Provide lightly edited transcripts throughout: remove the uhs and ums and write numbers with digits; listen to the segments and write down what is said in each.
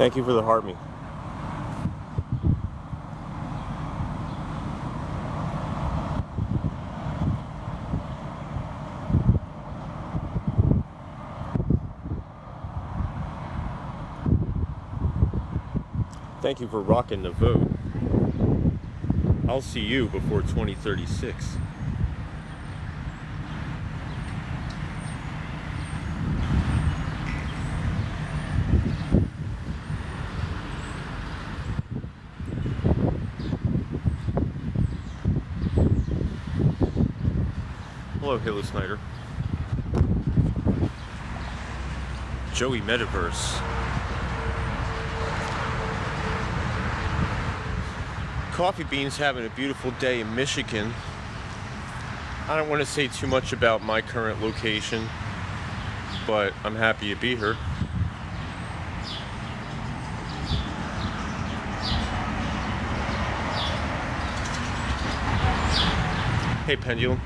Thank you for the heart me. Thank you for rocking the vote. I'll see you before 2036. Hello, Halo Snyder. Joey Metaverse. Coffee Beans having a beautiful day in Michigan. I don't want to say too much about my current location, but I'm happy to be here. Hey, Pendulum.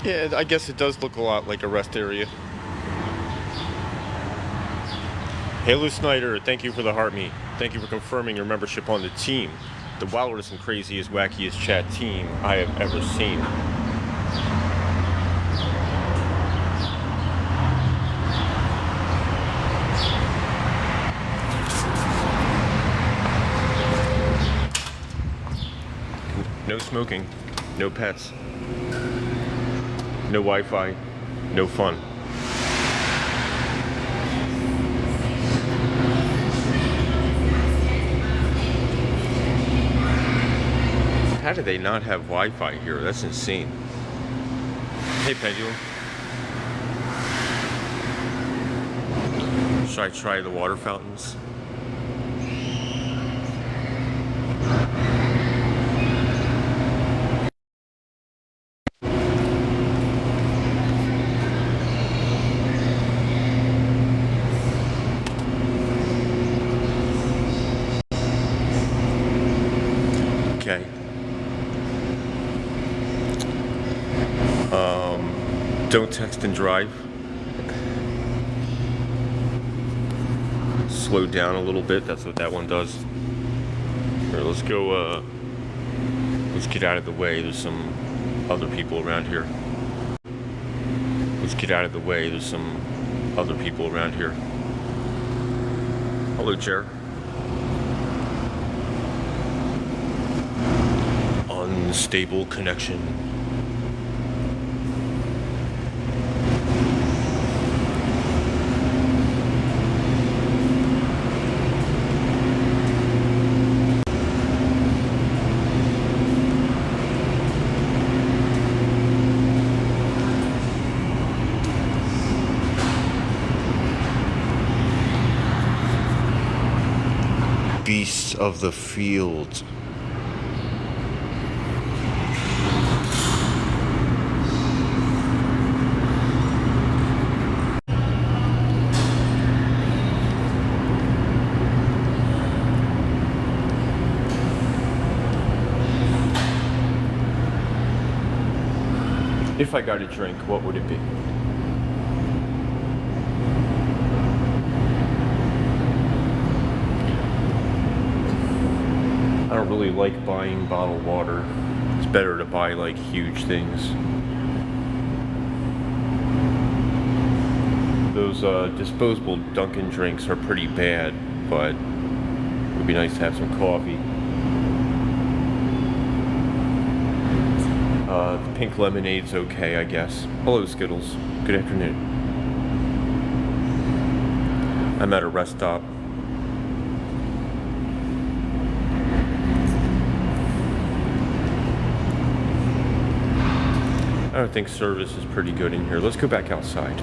Yeah, I guess it does look a lot like a rest area. Halo Snyder, thank you for the heart me. Thank you for confirming your membership on the team. The wildest and craziest, wackiest chat team I have ever seen. No smoking, no pets, no Wi-Fi, no fun. How do they not have Wi-Fi here? That's insane. Hey, Pendulum. Should I try the water fountains? Okay. Don't text and drive. Slow down a little bit. That's what that one does. Here, let's go. Let's get out of the way. There's some other people around here. Let's get out of the way. There's some other people around here. Hello, Chair. Unstable connection. Beasts of the field. If I got a drink, what would it be? I don't really like buying bottled water. It's better to buy like huge things. Those disposable Dunkin' drinks are pretty bad, but it would be nice to have some coffee. The pink lemonade's okay, I guess. Hello, Skittles. Good afternoon. I'm at a rest stop. I don't think service is pretty good in here. Let's go back outside.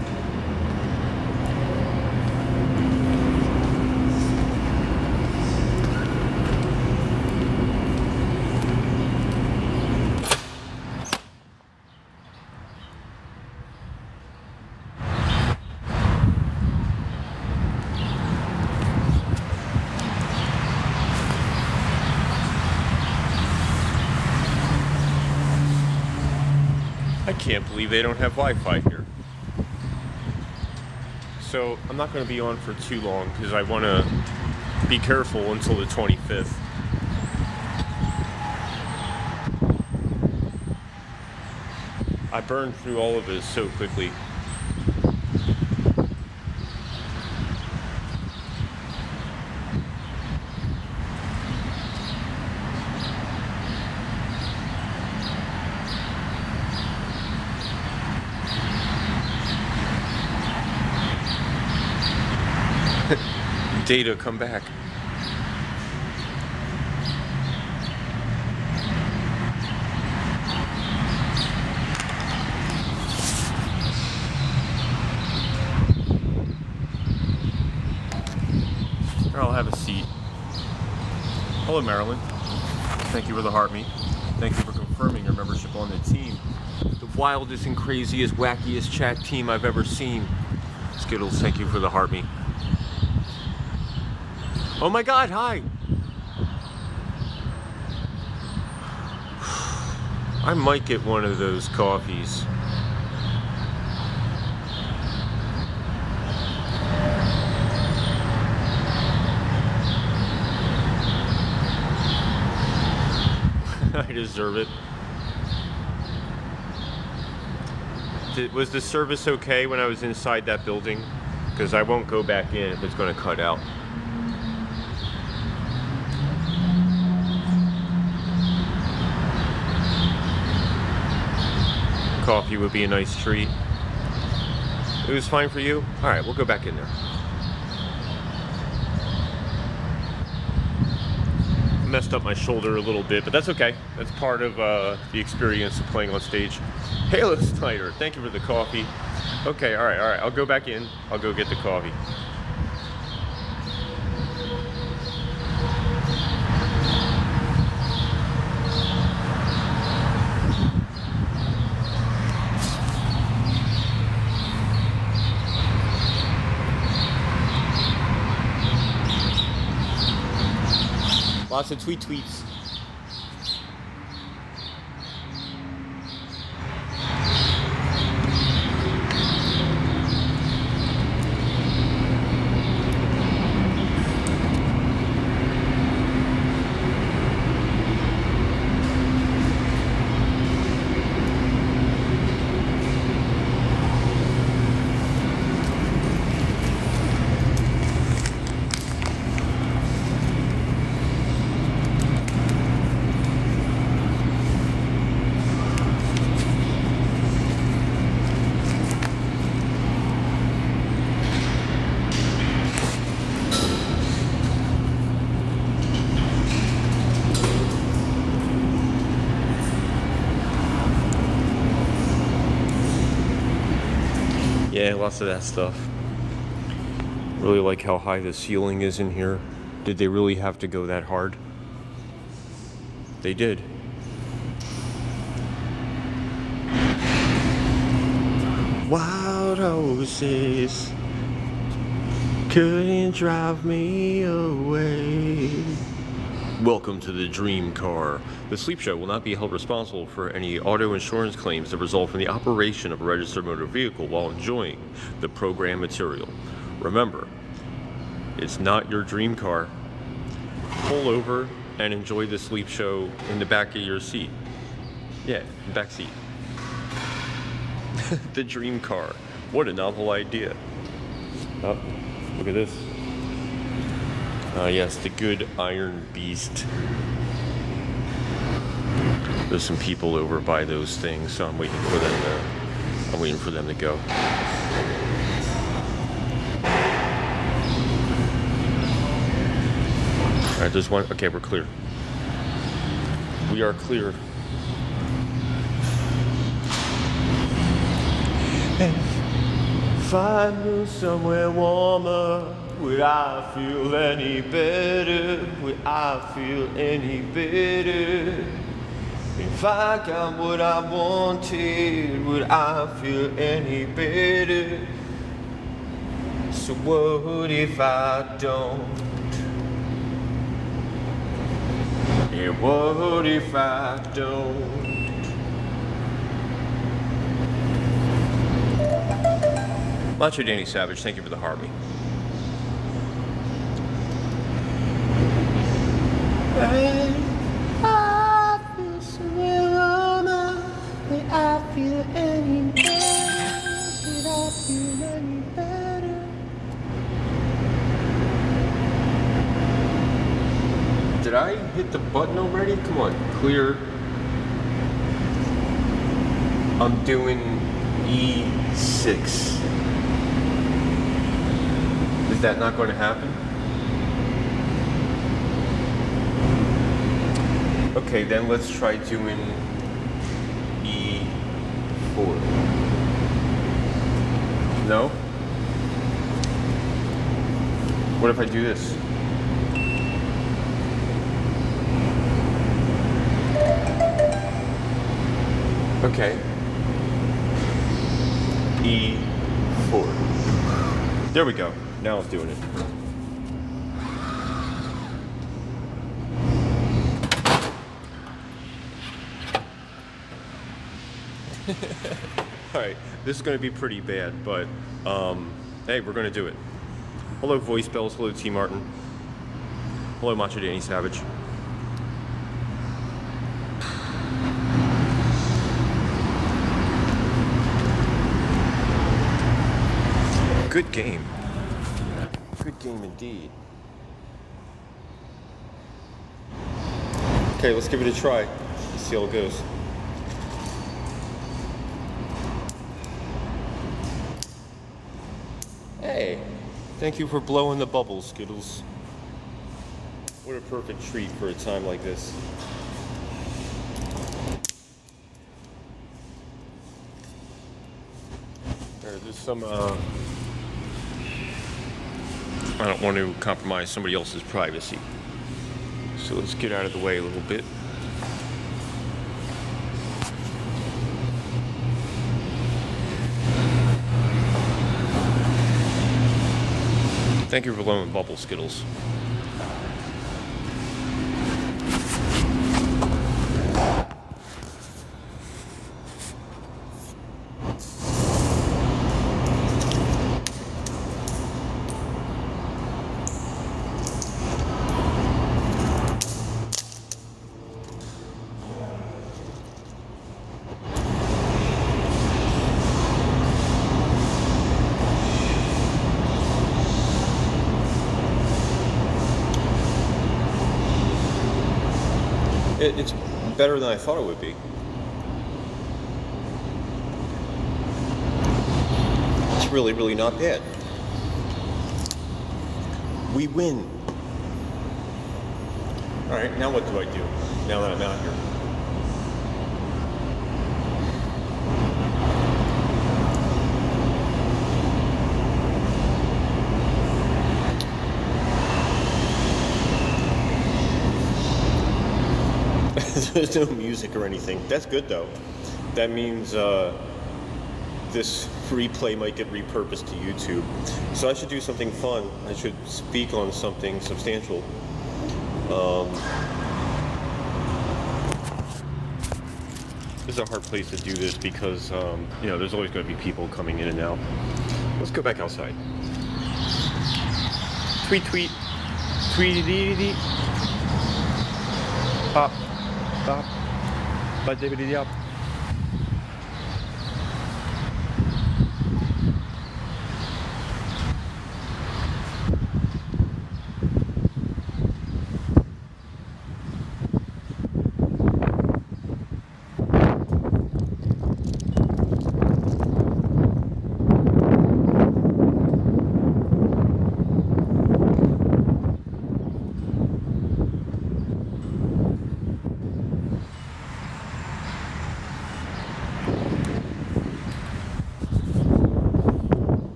can't believe they don't have Wi-Fi here. So I'm not going to be on for too long because I want to be careful until the 25th. I burned through all of it so quickly. Data, come back. I'll have a seat. Hello, Marilyn. Thank you for the heart me. Thank you for confirming your membership on the team. The wildest and craziest, wackiest chat team I've ever seen. Skittles, thank you for the heart me. Oh my God, hi. I might get one of those coffees. I deserve it. Was the service okay when I was inside that building? Because I won't go back in if it's going to cut out. Coffee would be a nice treat. It was fine for you? Alright, we'll go back in there. Messed up my shoulder a little bit, but that's okay. That's part of the experience of playing on stage. Halo Snyder, thank you for the coffee. Okay, alright, I'll go back in. I'll go get the coffee. Lots of tweets. Yeah, lots of that stuff. Really like how high the ceiling is in here. Did they really have to go that hard? They did. Wild horses couldn't drive me away. Welcome to the Dream Car. The Sleep Show will not be held responsible for any auto insurance claims that result from the operation of a registered motor vehicle while enjoying the program material. Remember, it's not your dream car. Pull over and enjoy the Sleep Show in the back of your seat. Yeah, back seat. The Dream Car. What a novel idea. Oh, look at this. Yes, the good Iron Beast. There's some people over by those things, so I'm waiting for them to go. All right, there's one. Okay, we're clear. We are clear. If I move somewhere warmer, would I feel any better? Would I feel any better? If I got what I wanted, would I feel any better? So what if I don't? Yeah, what if I don't? Macho Danny Savage, thank you for the Harvey. I feel so alone. May I feel any better? Did I feel any better? Did I hit the button already? Come on, clear. I'm doing E6. Is that not going to happen? Okay, then let's try doing E4. No? What if I do this? Okay. E4. There we go. Now it's doing it. Alright, this is going to be pretty bad, but hey, we're going to do it. Hello, Voice Bells. Hello, T. Martin. Hello, Macho Danny Savage. Good game. Good game indeed. Okay, let's give it a try. Let's see how it goes. Hey, thank you for blowing the bubbles, Skittles. What a perfect treat for a time like this. There's some, I don't want to compromise somebody else's privacy. So let's get out of the way a little bit. Thank you for blowing bubble, Skittles. It's better than I thought it would be. It's really, really not bad. We win. Alright, now what do I do? Now that I'm out here. There's no music or anything. That's good though. That means this replay might get repurposed to YouTube. So I should do something fun. I should speak on something substantial. This is a hard place to do this because you know, there's always going to be people coming in and out. Let's go back outside. Tweet, tweet, tweety-dee-dee. Pop. Stop. Bye, dibbity up.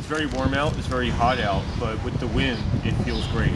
very warm out, it's very hot out, but with the wind, it feels great.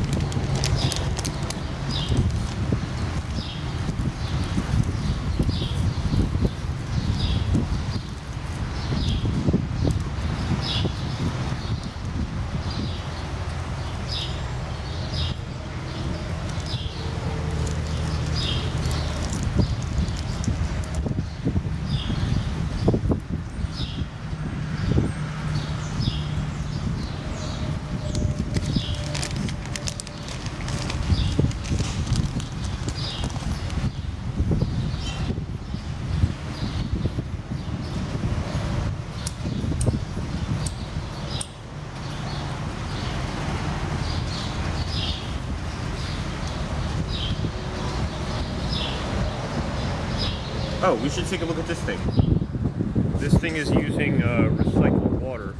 Oh, we should take a look at this thing. This thing is using recycled water.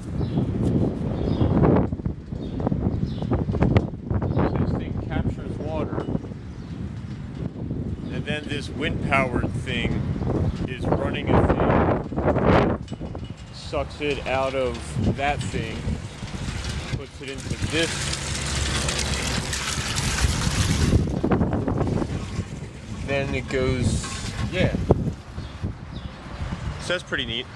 This thing captures water, and then this wind-powered thing is running a thing, sucks it out of that thing, puts it into this. Then it goes, yeah. So that's pretty neat.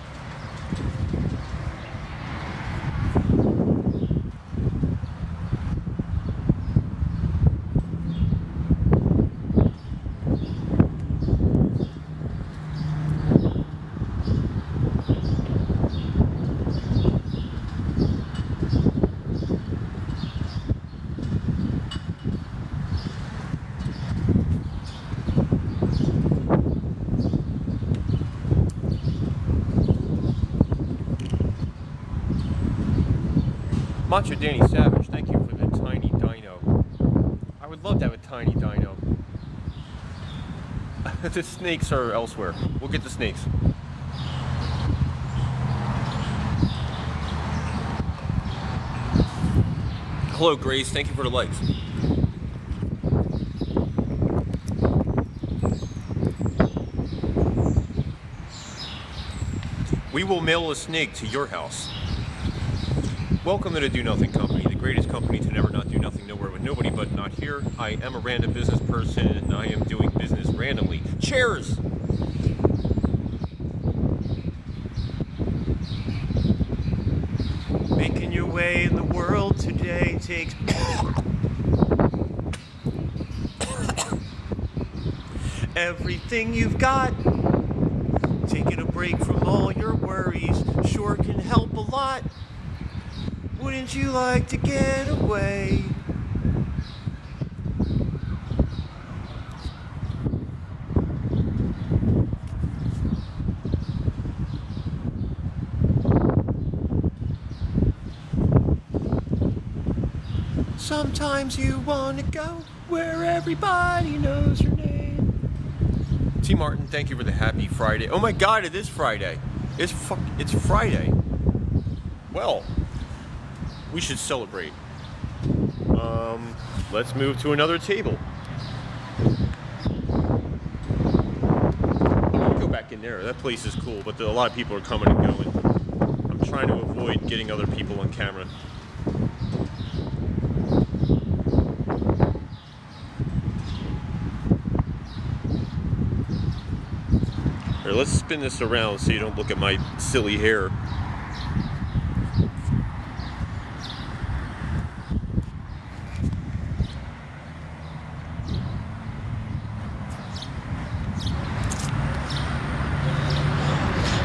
Macho Danny Savage, thank you for the tiny dino. I would love to have a tiny dino. The snakes are elsewhere. We'll get the snakes. Hello, Grace. Thank you for the likes. We will mail a snake to your house. Welcome to the Do Nothing Company, the greatest company to never not do nothing, nowhere with nobody but not here. I am a random business person, and I am doing business randomly. Cheers! Making your way in the world today takes... everything you've got. Taking a break from all your worries sure can help a lot. Wouldn't you like to get away? Sometimes you want to go where everybody knows your name. T. Martin, thank you for the happy Friday. Oh my God, it is Friday. It's Friday. Well, we should celebrate. Let's move to another table. I'm gonna go back in there. That place is cool, but a lot of people are coming and going. I'm trying to avoid getting other people on camera. Here, let's spin this around so you don't look at my silly hair.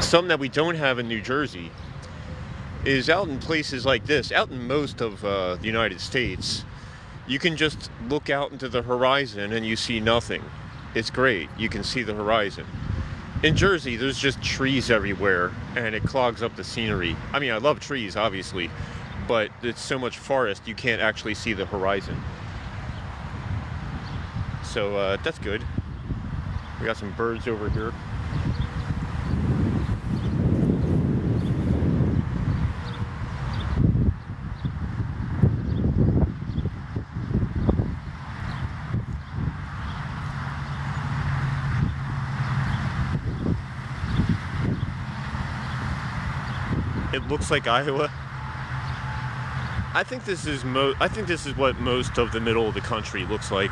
Something that we don't have in New Jersey is out in places like this, out in most of the United States, you can just look out into the horizon and you see nothing. It's great. You can see the horizon. In Jersey, there's just trees everywhere and it clogs up the scenery. I mean, I love trees, obviously, but it's so much forest you can't actually see the horizon. So that's good. We got some birds over here. It looks like Iowa. I think this is what most of the middle of the country looks like.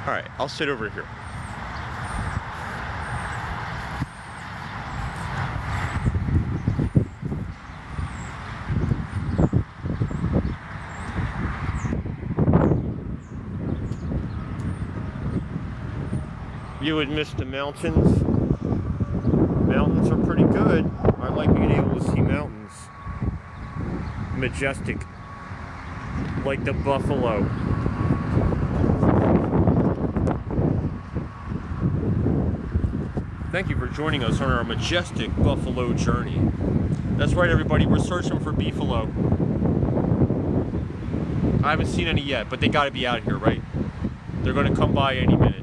All right, I'll sit over here. You would miss the mountains. Mountains are pretty good. I like being able to see mountains. Majestic. Like the buffalo. Thank you for joining us on our majestic buffalo journey. That's right, everybody. We're searching for beefalo. I haven't seen any yet, but they gotta be out here, right? They're gonna come by any minute.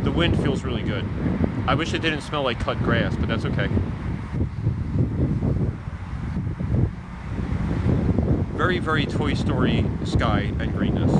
The wind feels really good. I wish it didn't smell like cut grass, but that's okay. Very, very Toy Story sky and greenness.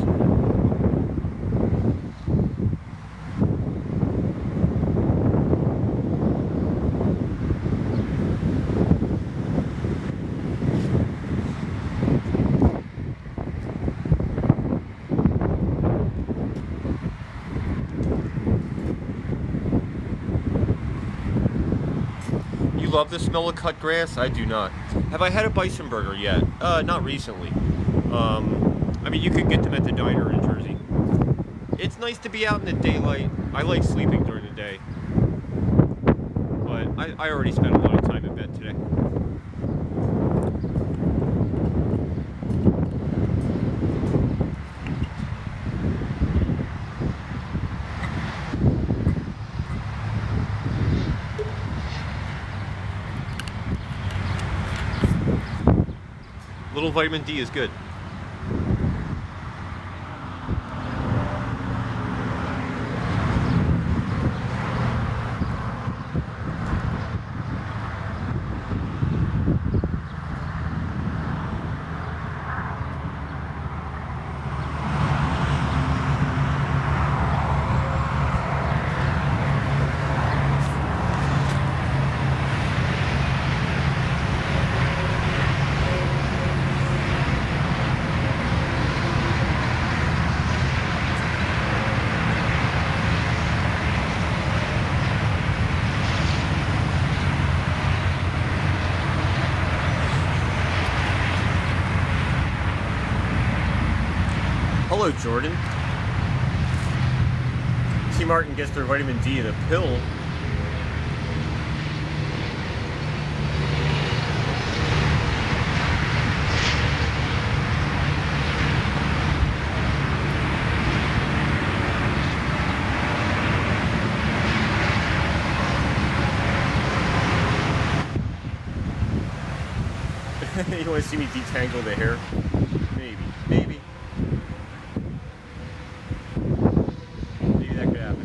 You love the smell of cut grass? I do not. Have I had a bison burger yet? Not recently. I mean, you could get them at the diner in Jersey. It's nice to be out in the daylight. I like sleeping during the day. But I already spent a lot of time in bed today. Little vitamin D is good. Hello, Jordan. T. Martin gets their vitamin D in a pill. You want to see me detangle the hair? Maybe. Maybe that could happen.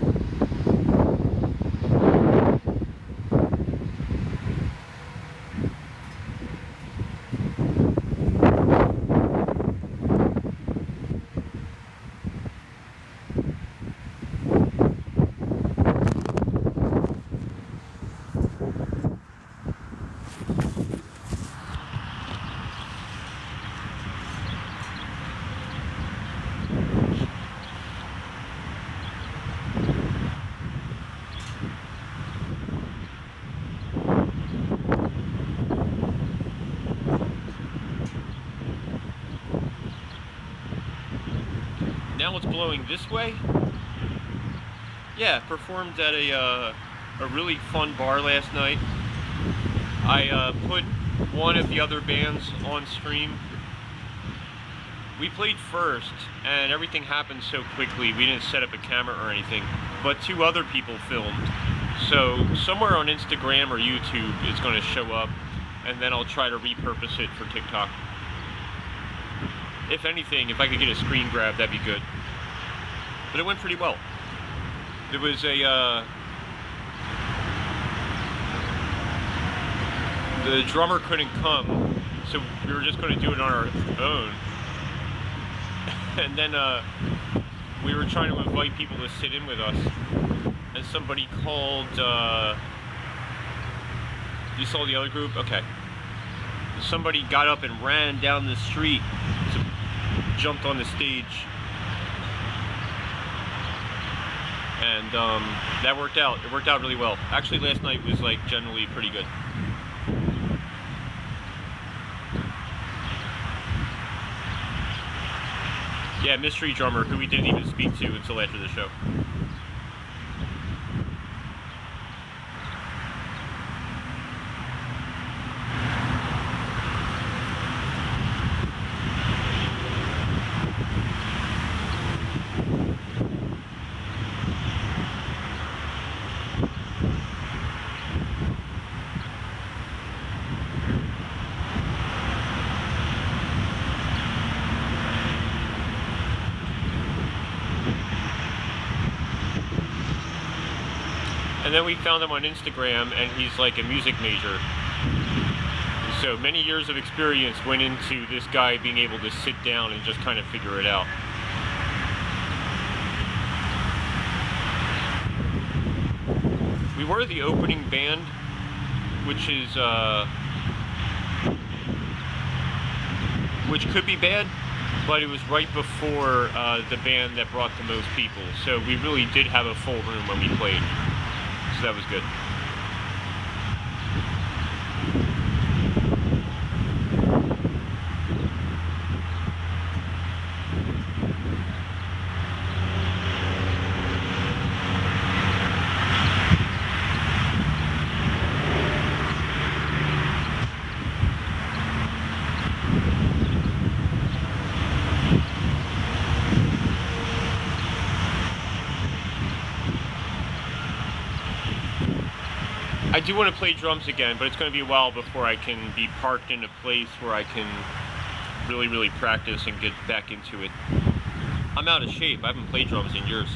Now it's blowing this way. Yeah, performed at a really fun bar last night. I put one of the other bands on stream. We played first, and everything happened so quickly, we didn't set up a camera or anything, but two other people filmed. So somewhere on Instagram or YouTube it's going to show up, and then I'll try to repurpose it for TikTok. If anything, if I could get a screen grab, that'd be good. But it went pretty well. There was a the drummer couldn't come, so we were just going to do it on our own. And then we were trying to invite people to sit in with us, and somebody called, you saw the other group? Okay. Somebody got up and ran down the street, jumped on the stage, and that worked out. It worked out really well. Actually, last night was like generally pretty good. Yeah, mystery drummer who we didn't even speak to until after the show. And then we found him on Instagram, and he's like a music major. So many years of experience went into this guy being able to sit down and just kind of figure it out. We were the opening band, which is, which could be bad, but it was right before the band that brought the most people. So we really did have a full room when we played. So that was good. I do want to play drums again, but it's going to be a while before I can be parked in a place where I can really practice and get back into it. I'm out of shape. I haven't played drums in years.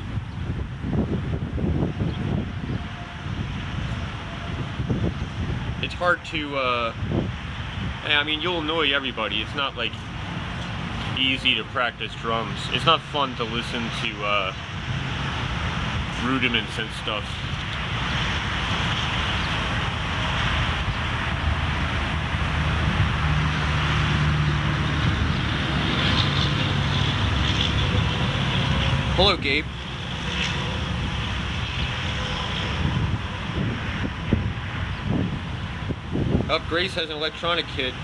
It's hard to, I mean, you'll annoy everybody. It's not like easy to practice drums. It's not fun to listen to rudiments and stuff. Hello, Gabe. Oh, Grace has an electronic kit.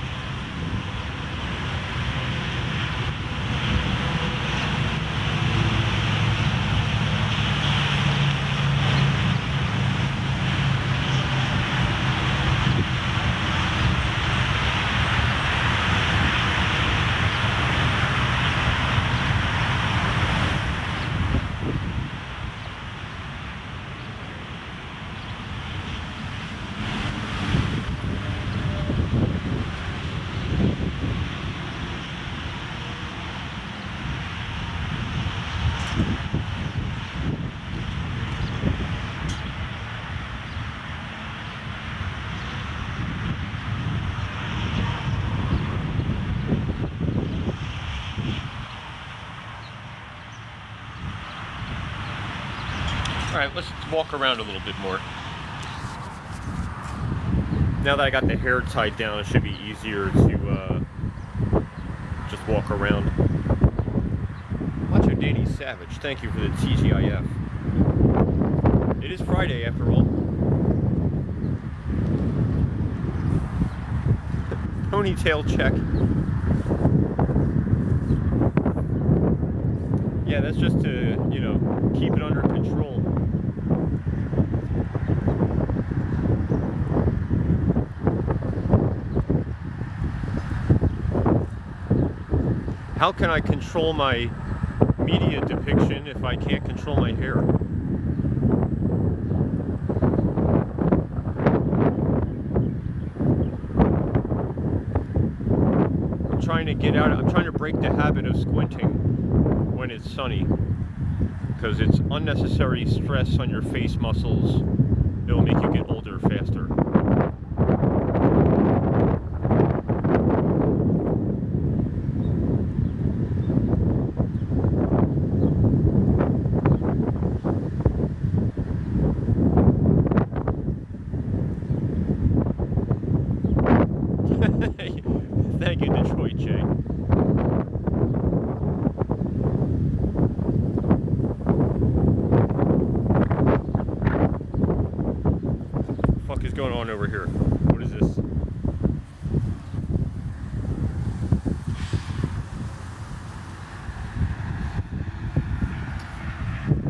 Alright, let's walk around a little bit more. Now that I got the hair tied down, it should be easier to just walk around. Macho Danny Savage, thank you for the TGIF. It is Friday after all. Ponytail check. Yeah, that's just to, you know, keep it under control. How can I control my media depiction if I can't control my hair? I'm trying to get out, I'm trying to break the habit of squinting when it's sunny, because it's unnecessary stress on your face muscles. It'll make you get older faster. you, Detroit Jay. What the fuck is going on over here? What is this?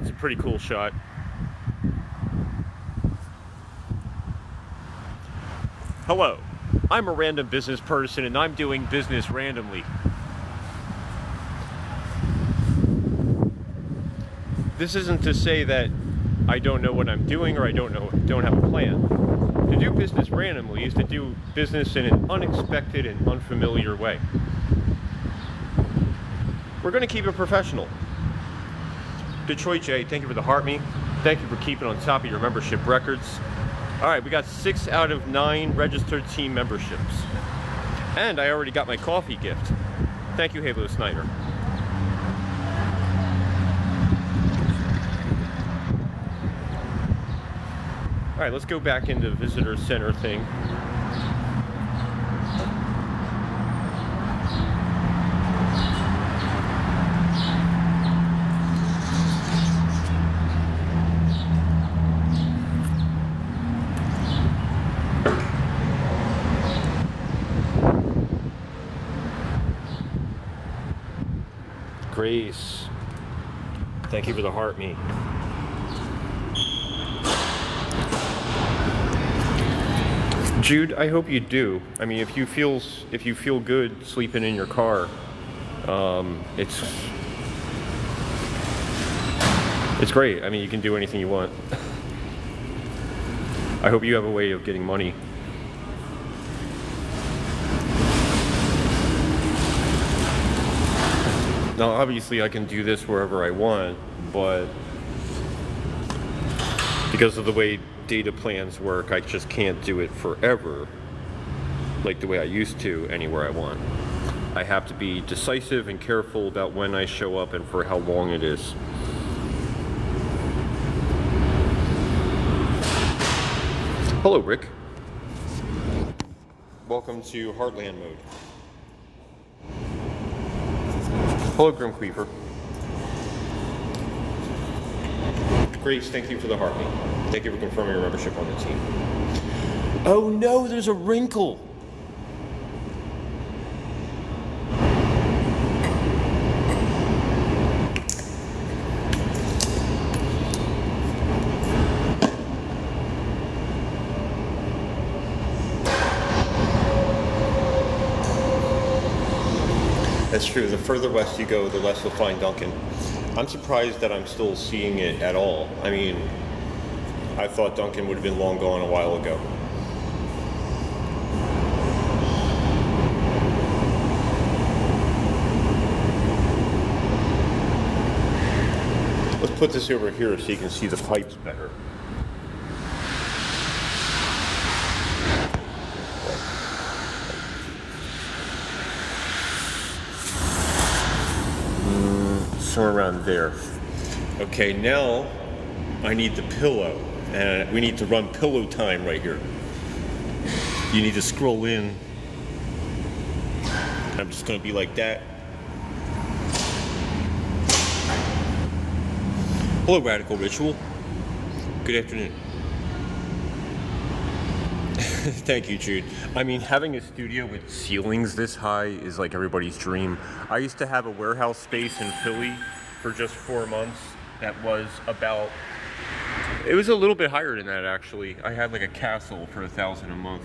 It's a pretty cool shot. Hello, I'm a random business person and I'm doing business randomly. This isn't to say that I don't know what I'm doing or I don't have a plan. To do business randomly is to do business in an unexpected and unfamiliar way. We're going to keep it professional. Detroit Jay, thank you for the heart me. Thank you for keeping on top of your membership records. All right, we got 6 out of 9 registered team memberships. And I already got my coffee gift. Thank you, Halo Snyder. All right, let's go back into visitor center thing. Grace, thank you for the heart me. Jude, I hope you do. I mean, if you feel good sleeping in your car, it's great. I mean, you can do anything you want. I hope you have a way of getting money. Now, obviously, I can do this wherever I want, but because of the way data plans work, I just can't do it forever, like the way I used to, anywhere I want. I have to be decisive and careful about when I show up and for how long it is. Hello, Rick. Welcome to Heartland mode. Hello, Grim Creeper. Grace, thank you for the heartbeat. Thank you for confirming your membership on the team. Oh no, there's a wrinkle. That's true. The further west you go, the less you'll find Dunkin'. I'm surprised that I'm still seeing it at all. I mean, I thought Dunkin' would have been long gone a while ago. Let's put this over here so you can see the pipes better. Somewhere around there. Okay, now I need the pillow, and we need to run pillow time right here. You need to scroll in. I'm just going to be like that. Hello, Radical Ritual. Good afternoon. Thank you, Jude. I mean, having a studio with ceilings this high is like everybody's dream. I used to have a warehouse space in Philly for just 4 months that was about, it was a little bit higher than that actually. I had like a castle for $1,000 a month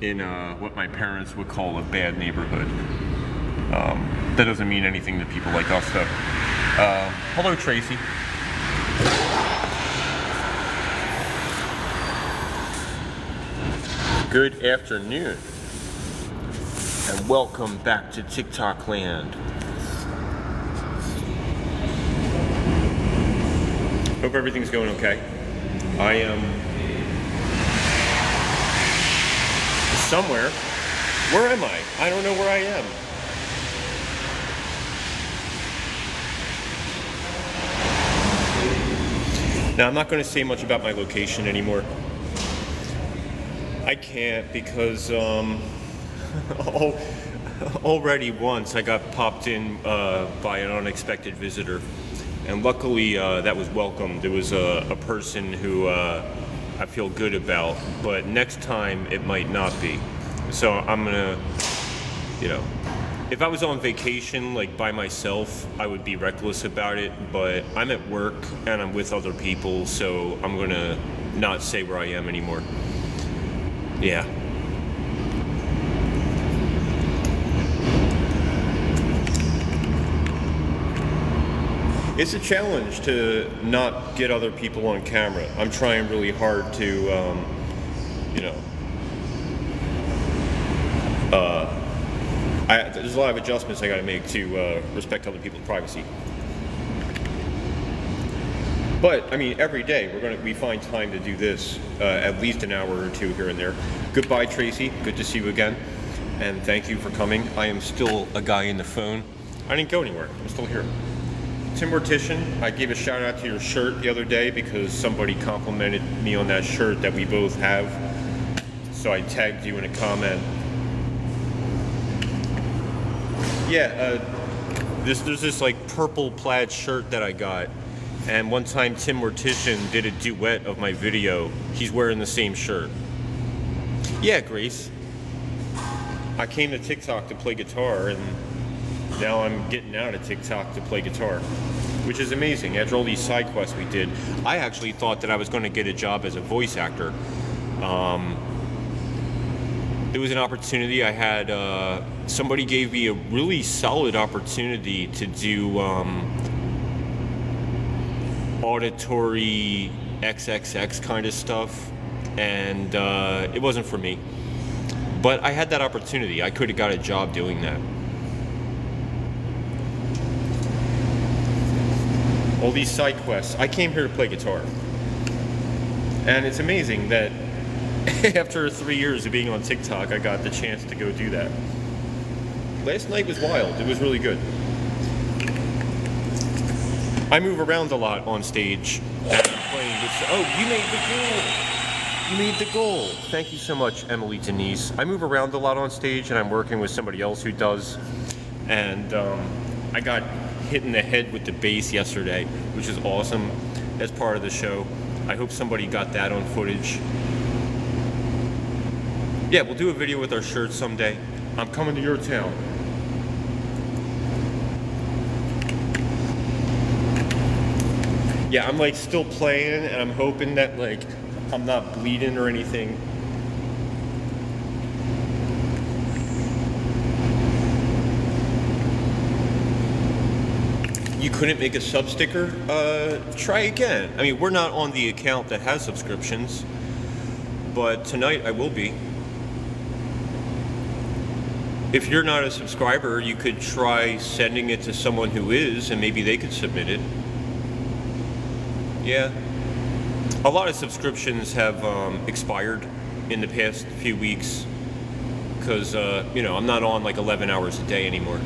in what my parents would call a bad neighborhood. That doesn't mean anything to people like us though. Hello, Tracy. Good afternoon, and welcome back to TikTok land. Hope everything's going okay. I am somewhere. Where am I? I don't know where I am. Now, I'm not going to say much about my location anymore. I can't because already once I got popped in by an unexpected visitor, and luckily that was welcomed. It was a person who I feel good about, but next time it might not be. So I'm gonna, you know, if I was on vacation like by myself, I would be reckless about it, but I'm at work and I'm with other people, so I'm gonna not say where I am anymore. Yeah. It's a challenge to not get other people on camera. I'm trying really hard to, you know, there's a lot of adjustments I got to make to respect other people's privacy. But I mean, every day we find time to do this, at least an hour or two here and there. Goodbye, Tracy. Good to see you again, and thank you for coming. I am still a guy in the phone. I didn't go anywhere. I'm still here. Tim Mortician, I gave a shout out to your shirt the other day because somebody complimented me on that shirt that we both have. So I tagged you in a comment. Yeah, there's this like purple plaid shirt that I got, and one time Tim Mortician did a duet of my video. He's wearing the same shirt. Yeah, Grace. I came to TikTok to play guitar, and now I'm getting out of TikTok to play guitar, which is amazing. After all these side quests we did, I actually thought that I was going to get a job as a voice actor. There was an opportunity I had, somebody gave me a really solid opportunity to do auditory XXX kind of stuff, and it wasn't for me. But I had that opportunity. I could have got a job doing that. All these side quests. I came here to play guitar. And it's amazing that after 3 years of being on TikTok, I got the chance to go do that. Last night was wild. It was really good. I move around a lot on stage. And I'm playing this. Oh, you made the goal. You made the goal. Thank you so much, Emily Denise. I move around a lot on stage, and I'm working with somebody else who does. And I got hit in the head with the bass yesterday, which is awesome. That's part of the show. I hope somebody got that on footage. Yeah, we'll do a video with our shirts someday. I'm coming to your town. Yeah, I'm like still playing, and I'm hoping that like I'm not bleeding or anything. You couldn't make a sub sticker? Try again. I mean, we're not on the account that has subscriptions, but tonight I will be. If you're not a subscriber, you could try sending it to someone who is, and maybe they could submit it. Yeah. A lot of subscriptions have expired in the past few weeks because, you know, I'm not on like 11 hours a day anymore.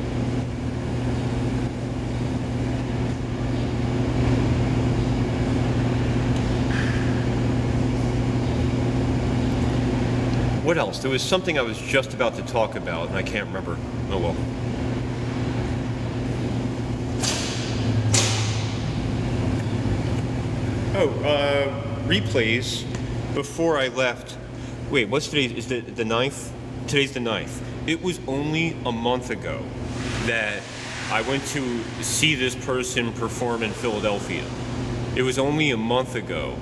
What else? There was something I was just about to talk about, and I can't remember. Oh well. Oh, replays. Before I left. Wait, what's today? Is the 9th? Today's the 9th. It was only a month ago that I went to see this person perform in Philadelphia. It was only a month ago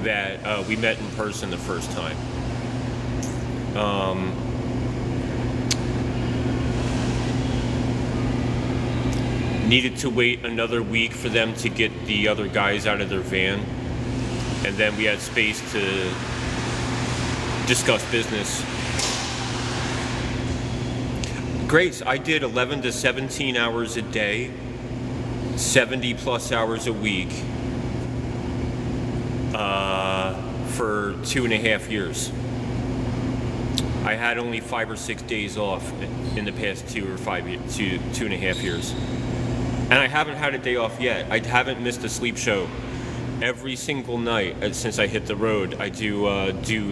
that we met in person the first time. Needed to wait another week for them to get the other guys out of their van, and then we had space to discuss business. Grace, I did 11 to 17 hours a day, 70 plus hours a week, for 2.5 years. I had only 5 or 6 days off in the past 2.5 years. And I haven't had a day off yet. I haven't missed a sleep show. Every single night since I hit the road, I do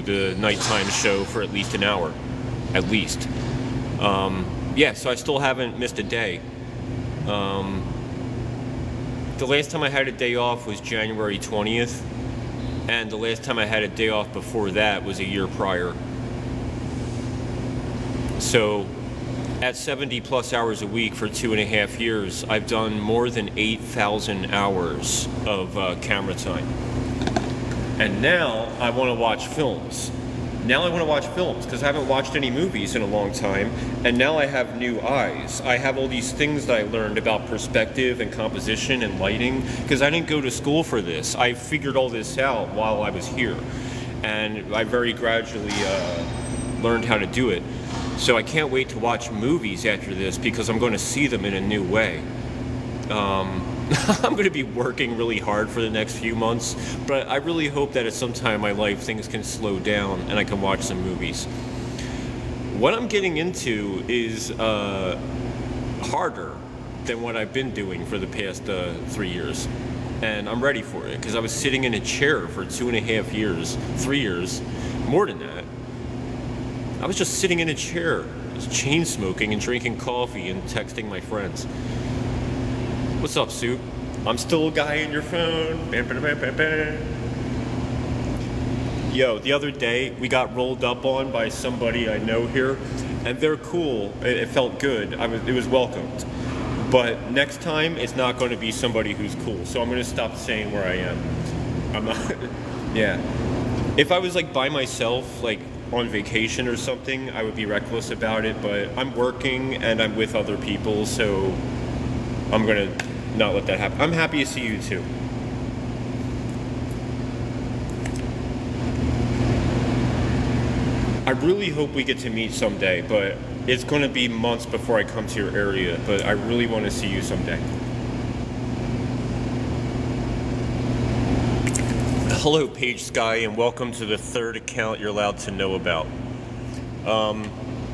the nighttime show for at least an hour. At least. yeah, so I still haven't missed a day. The last time I had a day off was January 20th, and the last time I had a day off before that was a year prior. So at 70 plus hours a week for 2.5 years, I've done more than 8,000 hours of camera time. And now I want to watch films. Now I want to watch films because I haven't watched any movies in a long time, and now I have new eyes. I have all these things that I learned about perspective and composition and lighting because I didn't go to school for this. I figured all this out while I was here, and I very gradually learned how to do it. So I can't wait to watch movies after this because I'm going to see them in a new way. I'm going to be working really hard for the next few months, but I really hope that at some time in my life things can slow down and I can watch some movies. What I'm getting into is harder than what I've been doing for the past 3 years. And I'm ready for it because I was sitting in a chair for 2.5 years, 3 years, more than that. I was just sitting in a chair, just chain smoking and drinking coffee and texting my friends. What's up, Soup? I'm still a guy in your phone. Yo, the other day we got rolled up on by somebody I know here, and they're cool. It felt good. It was welcomed. But next time, it's not going to be somebody who's cool. So I'm going to stop saying where I am. I'm not. Yeah. If I was like by myself, like on vacation or something, I would be reckless about it. But I'm working and I'm with other people, so I'm going to not let that happen. I'm happy to see you too. I really hope we get to meet someday, but it's going to be months before I come to your area, but I really want to see you someday. Hello, Page Sky, and welcome to the third account you're allowed to know about.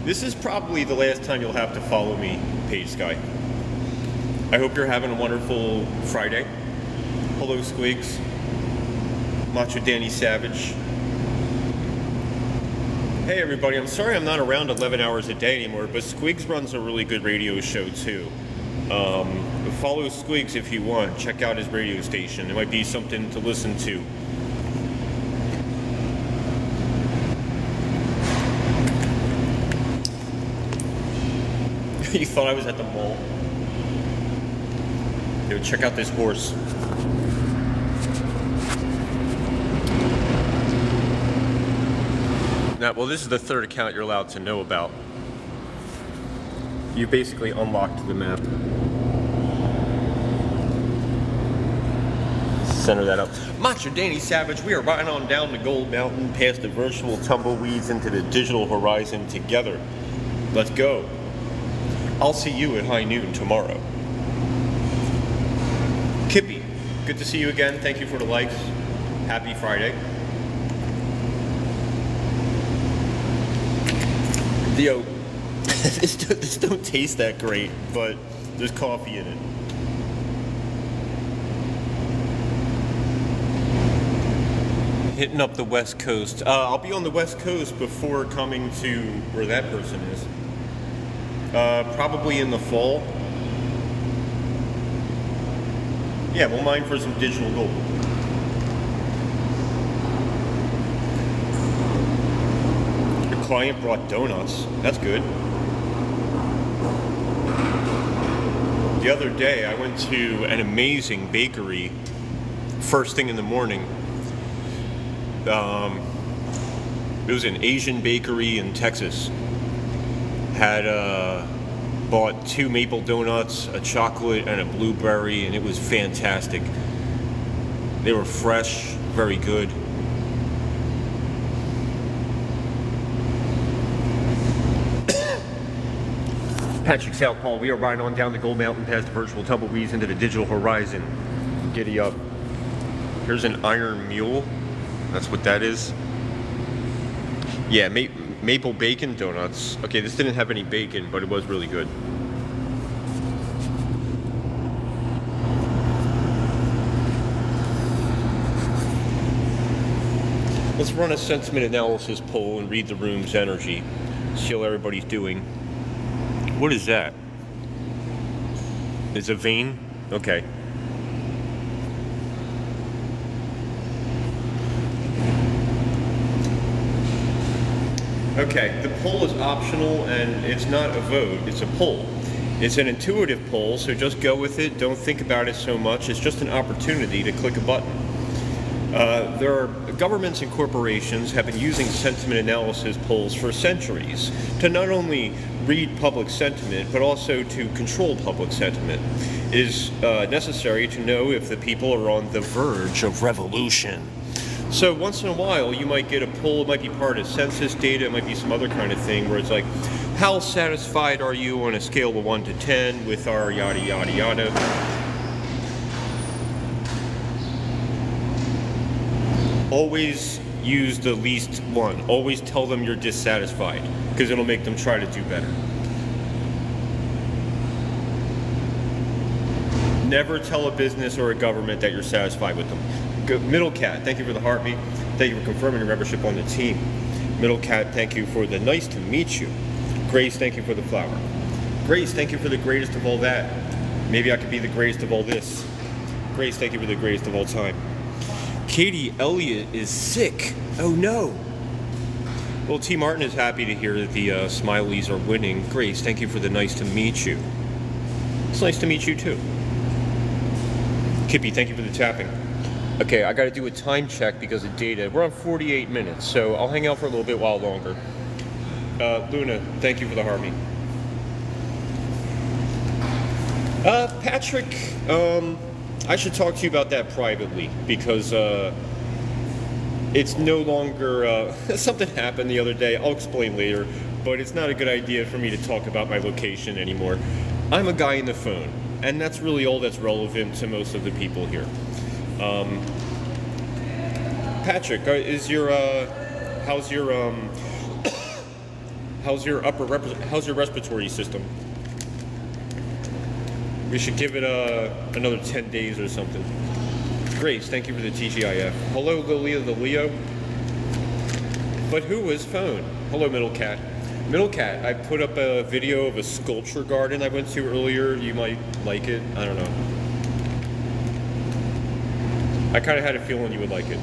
This is probably the last time you'll have to follow me, Page Sky. I hope you're having a wonderful Friday. Hello, Squigs. Macho Danny Savage. Hey everybody, I'm sorry I'm not around 11 hours a day anymore, but Squigs runs a really good radio show too. Follow Squigs if you want. Check out his radio station. It might be something to listen to. You thought I was at the mall? Yo, check out this horse. Now, well, this is the third account you're allowed to know about. You basically unlocked the map. Center that up. Macho Danny Savage, we are riding on down the Gold Mountain past the virtual tumbleweeds into the digital horizon together. Let's go. I'll see you at high noon tomorrow. Kippy, good to see you again. Thank you for the likes. Happy Friday. Yo, this don't taste that great, but there's coffee in it. Hitting up the West Coast. I'll be on the West Coast before coming to where that person is. Probably in the fall. Yeah, we'll mine for some digital gold. The client brought donuts. That's good. The other day, I went to an amazing bakery first thing in the morning. It was an Asian bakery in Texas. Had bought 2 maple donuts, a chocolate, and a blueberry, and it was fantastic. They were fresh, very good. Patrick Southpaw, we are riding on down the Gold Mountain past the virtual tumbleweeds into the digital horizon. Giddy up. Here's an iron mule. That's what that is. Yeah, maple bacon donuts. Okay, this didn't have any bacon, but it was really good. Let's run a sentiment analysis poll and read the room's energy. See how everybody's doing. What is that? It's a vein? Okay. Okay, the poll is optional and it's not a vote, it's a poll. It's an intuitive poll, so just go with it. Don't think about it so much. It's just an opportunity to click a button. There are governments and corporations have been using sentiment analysis polls for centuries to not only read public sentiment, but also to control public sentiment. It is necessary to know if the people are on the verge of revolution. So once in a while, you might get a poll. It might be part of census data. It might be some other kind of thing where it's like, how satisfied are you on a scale of 1 to 10 with our yada yada yada? Always use the least one. Always tell them you're dissatisfied, because it'll make them try to do better. Never tell a business or a government that you're satisfied with them. Middle Cat, thank you for the heartbeat. Thank you for confirming your membership on the team. Middle Cat, thank you for the nice to meet you. Grace, thank you for the flower. Grace, thank you for the greatest of all that. Maybe I could be the greatest of all this. Grace, thank you for the greatest of all time. Katie Elliott is sick. Oh no. Well, T. Martin is happy to hear that the Smileys are winning. Grace, thank you for the nice to meet you. It's nice to meet you too. Kippy, thank you for the tapping. Okay, I gotta do a time check because of data. We're on 48 minutes, so I'll hang out for a little bit while longer. Luna, thank you for the heartbeat. Patrick, I should talk to you about that privately because it's no longer, something happened the other day. I'll explain later, but it's not a good idea for me to talk about my location anymore. I'm a guy in the phone, and that's really all that's relevant to most of the people here. Patrick, how's your respiratory system? We should give it another 10 days or something. Grace, thank you for the TGIF. Hello, Lilia the Leo. But who is phone? Hello, Middle Cat. Middle Cat, I put up a video of a sculpture garden I went to earlier. You might like it. I don't know. I kind of had a feeling you would like it.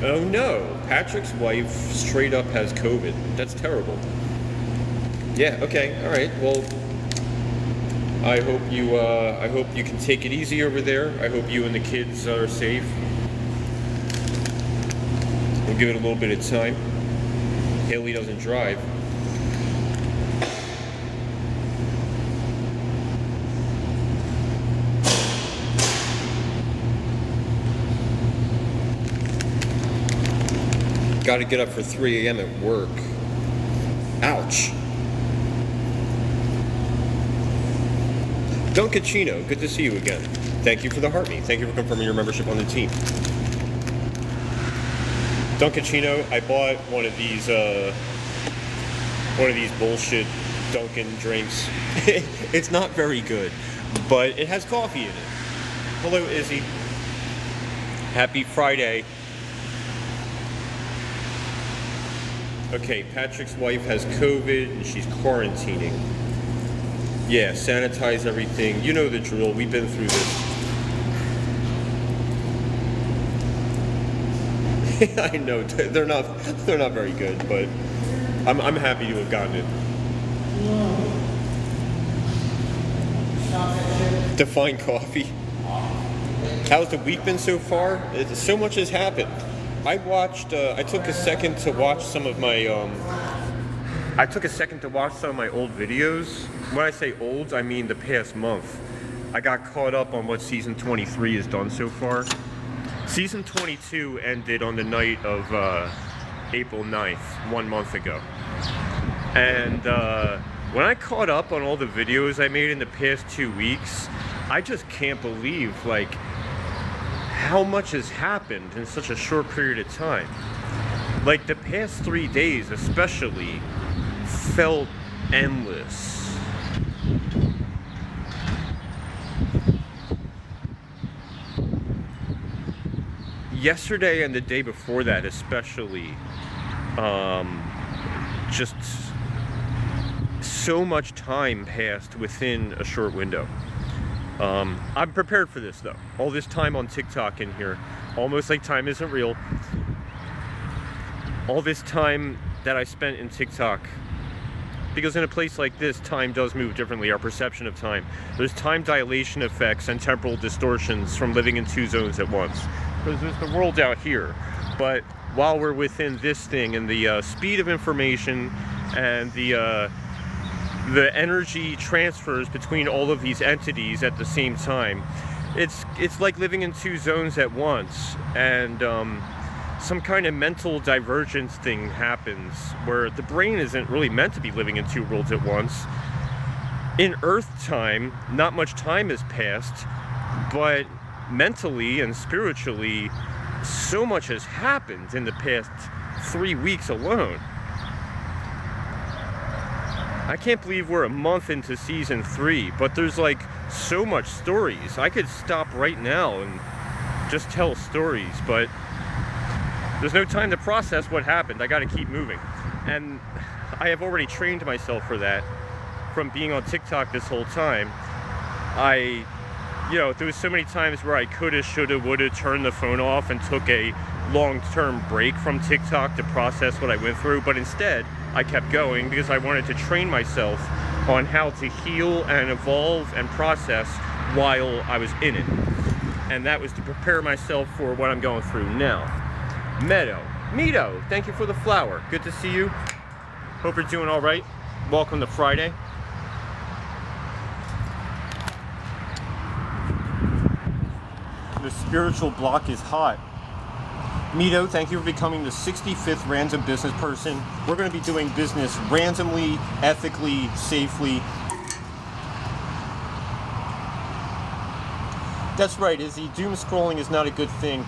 Oh no, Patrick's wife straight up has COVID. That's terrible. Yeah, okay, all right. Well, I hope you can take it easy over there. I hope you and the kids are safe. We'll give it a little bit of time. Haley doesn't drive. Got to get up for 3 a.m. at work. Ouch. Dunkachino, good to see you again. Thank you for the heartbeat. Thank you for confirming your membership on the team. Dunkachino, I bought one of these bullshit Dunkin' drinks. It's not very good, but it has coffee in it. Hello, Izzy. Happy Friday. Okay, Patrick's wife has COVID and she's quarantining. Yeah, sanitize everything. You know the drill. We've been through this. I know they're not very good, but I'm happy to have gotten it. Define coffee. How's the week been so far? So much has happened. I took a second to watch some of my old videos. When I say old, I mean the past month. I got caught up on what season 23 has done so far. Season 22 ended on the night of April 9th, 1 month ago. And when I caught up on all the videos I made in the past 2 weeks, I just can't believe, like, how much has happened in such a short period of time. Like, the past 3 days especially felt endless. Yesterday and the day before that especially, just so much time passed within a short window. I'm prepared for this though. All this time on TikTok in here, almost like time isn't real. All this time that I spent in TikTok, because in a place like this, time does move differently, our perception of time. There's time dilation effects and temporal distortions from living in two zones at once. Because there's the world out here, but while we're within this thing, and the speed of information and the energy transfers between all of these entities at the same time, it's like living in two zones at once, and some kind of mental divergence thing happens where the brain isn't really meant to be living in two worlds at once. In Earth time, not much time has passed, but mentally and spiritually, so much has happened in the past 3 weeks alone. I can't believe we're a month into season 3, but there's like so much stories. I could stop right now and just tell stories, but there's no time to process what happened. I gotta keep moving. And I have already trained myself for that from being on TikTok this whole time. There was so many times where I coulda, shoulda, woulda turned the phone off and took a long-term break from TikTok to process what I went through, but instead I kept going because I wanted to train myself on how to heal and evolve and process while I was in it. And that was to prepare myself for what I'm going through now. Mito, thank you for the flower. Good to see you. Hope you're doing all right. Welcome to Friday. The spiritual block is hot. Mito, thank you for becoming the 65th random business person. We're going to be doing business randomly, ethically, safely. That's right, Izzy. Doom scrolling is not a good thing.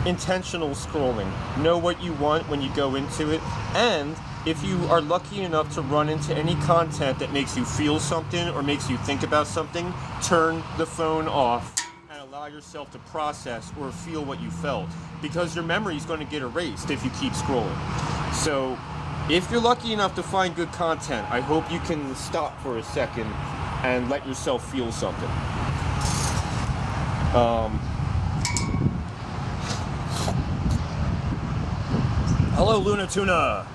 Intentional scrolling. Know what you want when you go into it. And if you are lucky enough to run into any content that makes you feel something or makes you think about something, turn the phone off and allow yourself to process or feel what you felt. Because your memory is going to get erased if you keep scrolling. So if you're lucky enough to find good content, I hope you can stop for a second and let yourself feel something. Hello, Luna Tuna.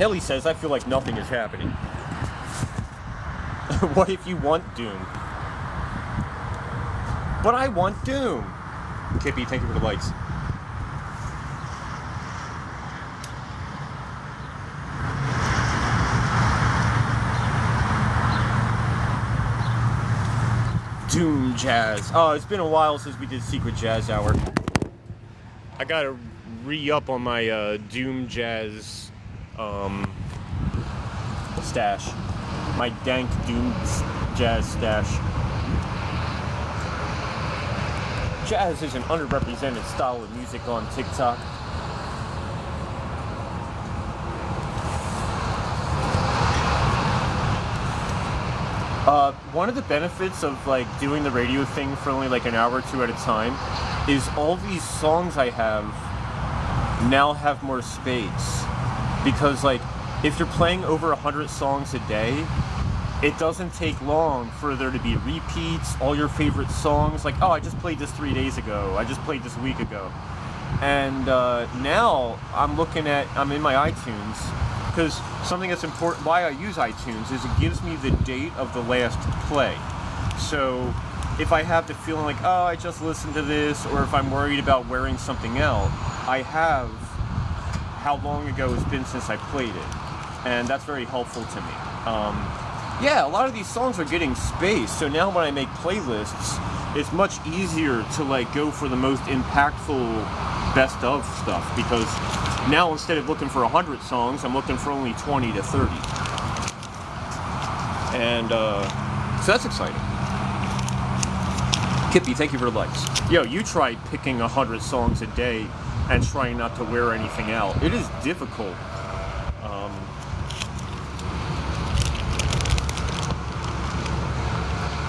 Ellie says, I feel like nothing is happening. What if you want Doom? But I want Doom. Kippy, thank you for the lights. Doom Jazz. Oh, it's been a while since we did Secret Jazz Hour. I gotta re-up on my Doom Jazz stash. My dank Doom Jazz stash. Jazz is an underrepresented style of music on TikTok. One of the benefits of like doing the radio thing for only like an hour or two at a time is all these songs I have now have more space. Because like if you're playing over 100 songs a day, it doesn't take long for there to be repeats, all your favorite songs. Like, oh, I just played this 3 days ago. I just played this a week ago. And now I'm in my iTunes, because something that's important, why I use iTunes is it gives me the date of the last play. So if I have the feeling like, oh, I just listened to this, or if I'm worried about wearing something out, I have how long ago it's been since I played it. And that's very helpful to me. Yeah, a lot of these songs are getting space, so now when I make playlists, it's much easier to like go for the most impactful best of stuff, because now instead of looking for 100 songs, I'm looking for only 20 to 30. And so that's exciting. Kippy, thank you for the likes. Yo, you tried picking 100 songs a day and trying not to wear anything out. It is difficult.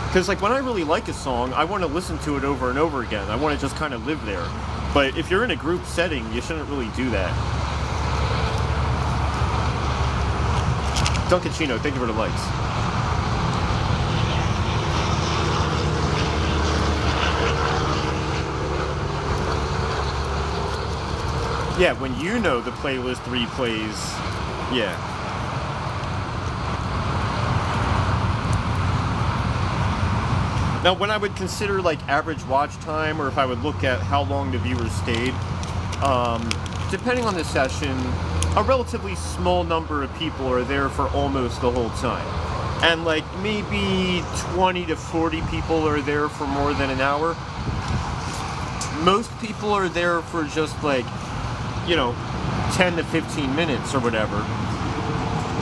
Because like when I really like a song, I want to listen to it over and over again. I want to just kind of live there. But if you're in a group setting, you shouldn't really do that. Duncaccino, thank you for the likes. Yeah, when you know the playlist replays, yeah. Now, when I would consider like average watch time, or if I would look at how long the viewers stayed, depending on the session, a relatively small number of people are there for almost the whole time. And like maybe 20 to 40 people are there for more than an hour. Most people are there for just like, you know, 10 to 15 minutes or whatever.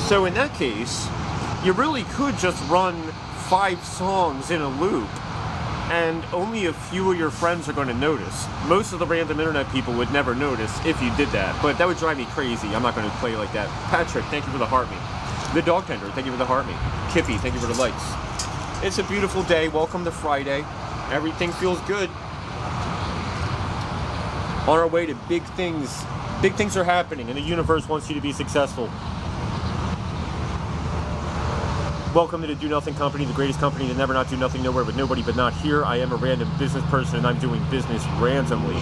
So in that case, you really could just run 5 songs in a loop, and only a few of your friends are going to notice. Most of the random internet people would never notice if you did that, but that would drive me crazy. I'm not going to play like that. Patrick, thank you for the heart me. The Dog Tender, thank you for the heart me. Kippy, thank you for the likes. It's a beautiful day. Welcome to Friday. Everything feels good. On our way to big things. Big things are happening, and the universe wants you to be successful. Welcome to the Do Nothing Company, the greatest company to never not do nothing, nowhere with nobody but not here. I am a random business person, and I'm doing business randomly.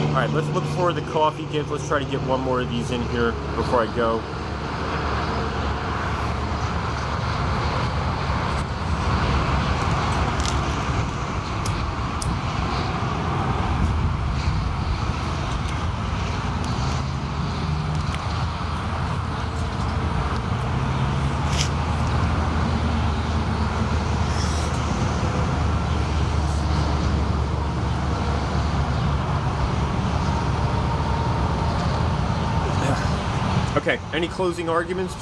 All right, let's look for the coffee gift. Let's try to get one more of these in here before I go. Okay, any closing arguments?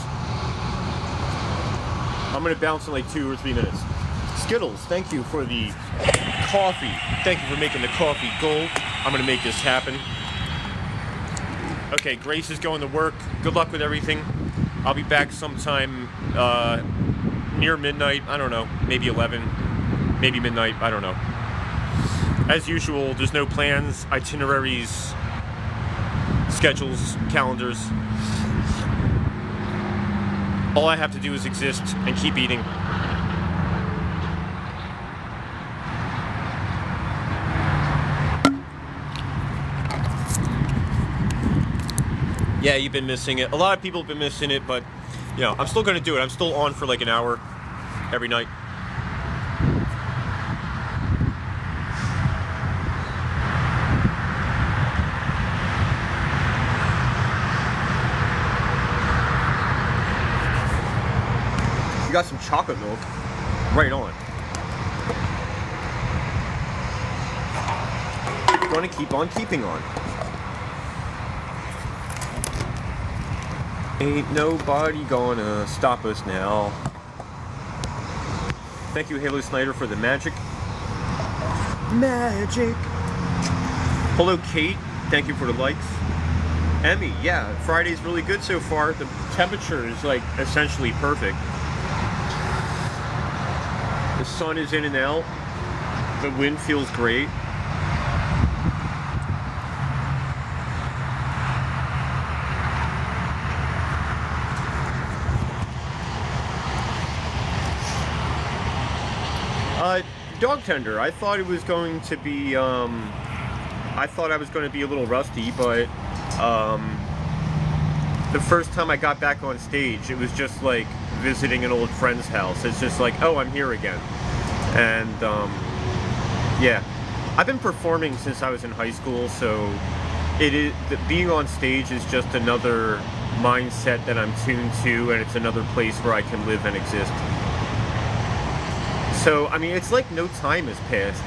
I'm gonna bounce in like 2 or 3 minutes. Skittles, thank you for the coffee. Thank you for making the coffee gold. I'm gonna make this happen. Okay, Grace is going to work. Good luck with everything. I'll be back sometime near midnight. I don't know, maybe 11, maybe midnight, I don't know. As usual, there's no plans, itineraries, schedules, calendars. All I have to do is exist and keep eating. Yeah, you've been missing it. A lot of people have been missing it, but, you know, I'm still going to do it. I'm still on for like an hour every night. You got some chocolate milk. Right on. Gonna keep on keeping on. Ain't nobody gonna stop us now. Thank you, Halo Snyder, for the magic. Magic. Hello, Kate. Thank you for the likes. Emmy, yeah, Friday's really good so far. The temperature is like essentially perfect. The sun is in and out. The wind feels great. Dog Tender, I thought it was going to be, I thought I was going to be a little rusty, but the first time I got back on stage, it was just like visiting an old friend's house. It's just like, oh, I'm here again. And yeah, I've been performing since I was in high school, so being on stage is just another mindset that I'm tuned to, and it's another place where I can live and exist. So, I mean, it's like no time has passed.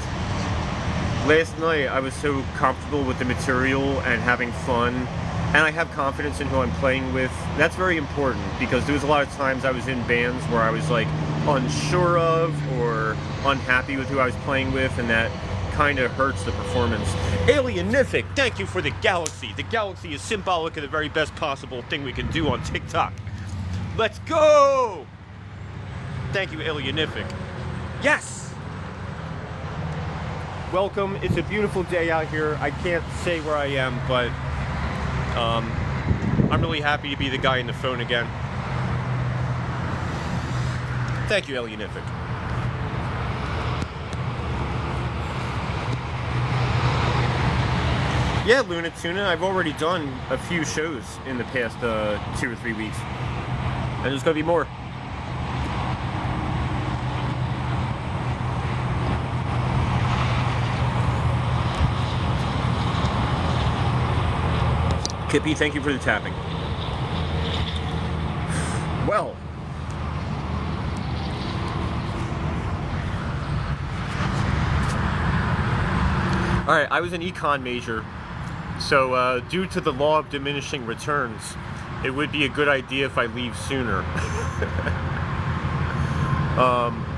Last night, I was so comfortable with the material and having fun, and I have confidence in who I'm playing with. That's very important, because there was a lot of times I was in bands where I was like unsure of or unhappy with who I was playing with, and that kind of hurts the performance. Alienific, thank you for the galaxy. The galaxy is symbolic of the very best possible thing we can do on TikTok. Let's go! Thank you, Alienific. Yes! Welcome. It's a beautiful day out here. I can't say where I am, but I'm really happy to be the guy in the phone again. Thank you, Alienific. Yeah, Luna Tuna, I've already done a few shows in the past 2 or 3 weeks. And there's gonna be more. Kippy, thank you for the tapping. Well. Alright, I was an econ major. So, due to the law of diminishing returns, it would be a good idea if I leave sooner.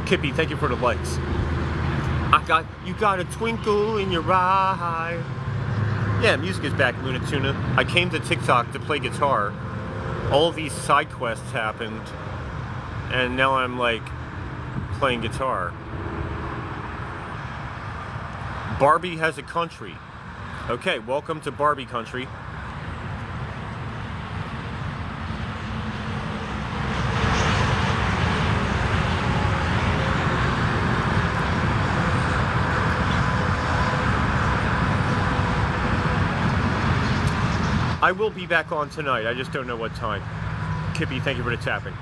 Kippy, thank you for the likes. You got a twinkle in your eye. Yeah, music is back, Luna Tuna. I came to TikTok to play guitar. All of these side quests happened, and now I'm like playing guitar. Barbie has a country. Okay, welcome to Barbie country. I will be back on tonight, I just don't know what time. Kippy, thank you for the tapping.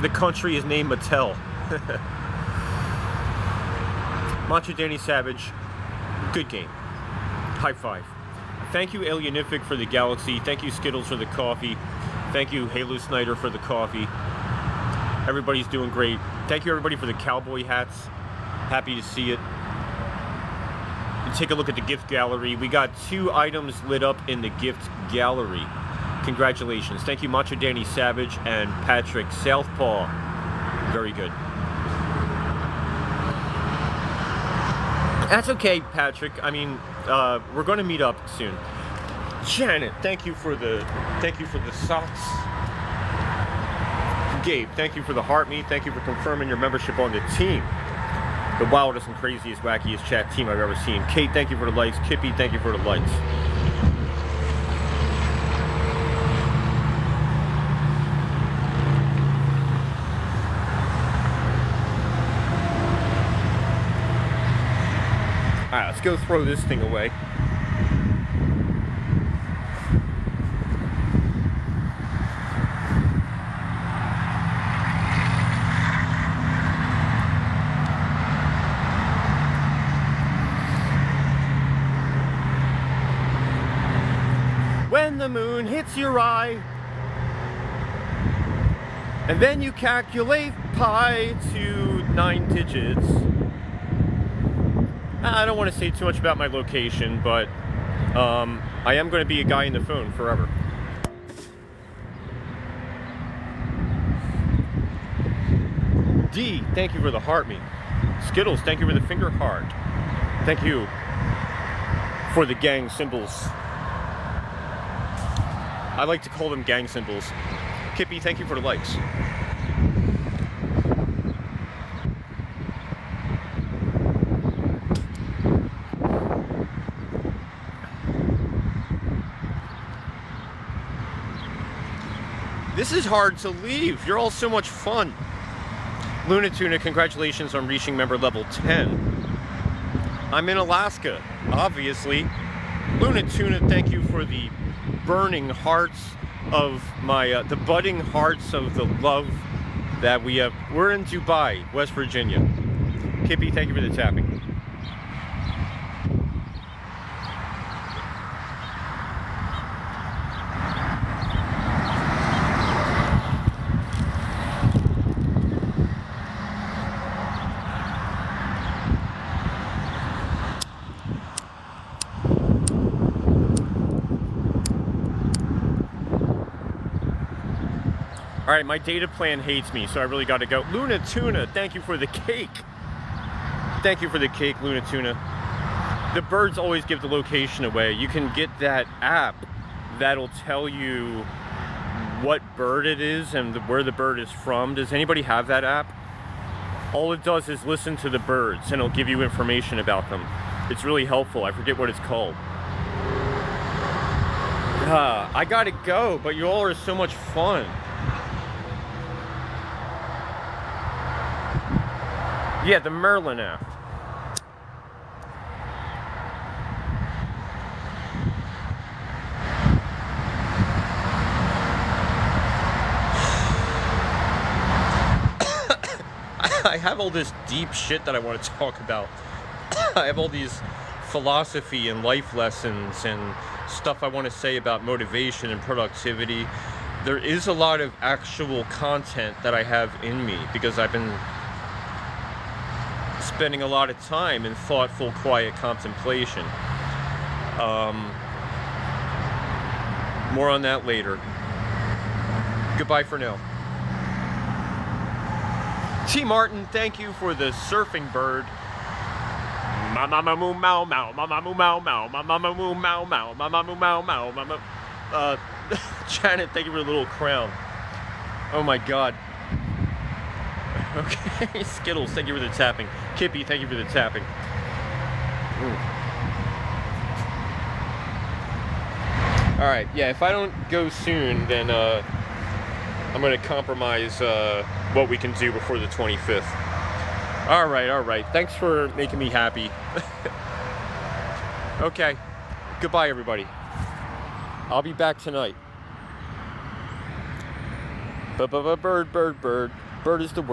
The country is named Mattel. Macho Danny Savage, good game. High five. Thank you, Alienific, for the galaxy. Thank you, Skittles, for the coffee. Thank you, Halo Snyder, for the coffee. Everybody's doing great. Thank you, everybody, for the cowboy hats. Happy to see it. And take a look at the gift gallery. We got 2 items lit up in the gift gallery. Congratulations. Thank you, Macho Danny Savage and Patrick Southpaw. Very good. That's okay, Patrick. I mean, we're going to meet up soon. Janet, thank you for the socks. Gabe, thank you for the heart me. Thank you for confirming your membership on the team. The wildest and craziest, wackiest chat team I've ever seen. Kate, thank you for the likes. Kippy, thank you for the likes. Alright, let's go throw this thing away. When the moon hits your eye, and then you calculate pi to 9 digits. I don't want to say too much about my location, but I am going to be a guy in the phone forever. D, thank you for the heart me. Skittles, thank you for the finger heart. Thank you for the gang symbols. I like to call them gang symbols. Kippy, thank you for the likes. This is hard to leave. You're all so much fun. Luna Tuna, congratulations on reaching member level 10. I'm in Alaska, obviously. Luna Tuna, thank you for the burning hearts of my, the budding hearts of the love that we have. We're in Dubai, West Virginia. Kippy, thank you for the tapping. Alright, my data plan hates me, so I really got to go. Luna Tuna, thank you for the cake. Thank you for the cake, Luna Tuna. The birds always give the location away. You can get that app that'll tell you what bird it is and where the bird is from. Does anybody have that app? All it does is listen to the birds, and it'll give you information about them. It's really helpful. I forget what it's called. I gotta go, but you all are so much fun. Yeah, the Merlin app. I have all this deep shit that I want to talk about. I have all these philosophy and life lessons and stuff I want to say about motivation and productivity. There is a lot of actual content that I have in me because I've been spending a lot of time in thoughtful, quiet contemplation. More on that later. Goodbye for now. T. Martin, thank you for the surfing bird. Mama moo mau mau, mama moo mau mau, mama moo mau mau, mama moo mau mau, mama. Janet, thank you for the little crown. Oh my God. Okay, Skittles, thank you for the tapping. Kippy, thank you for the tapping. All right, yeah. If I don't go soon, then I'm gonna compromise what we can do before the 25th. All right. Thanks for making me happy. Okay. Goodbye, everybody. I'll be back tonight. Bird. Bird is the word.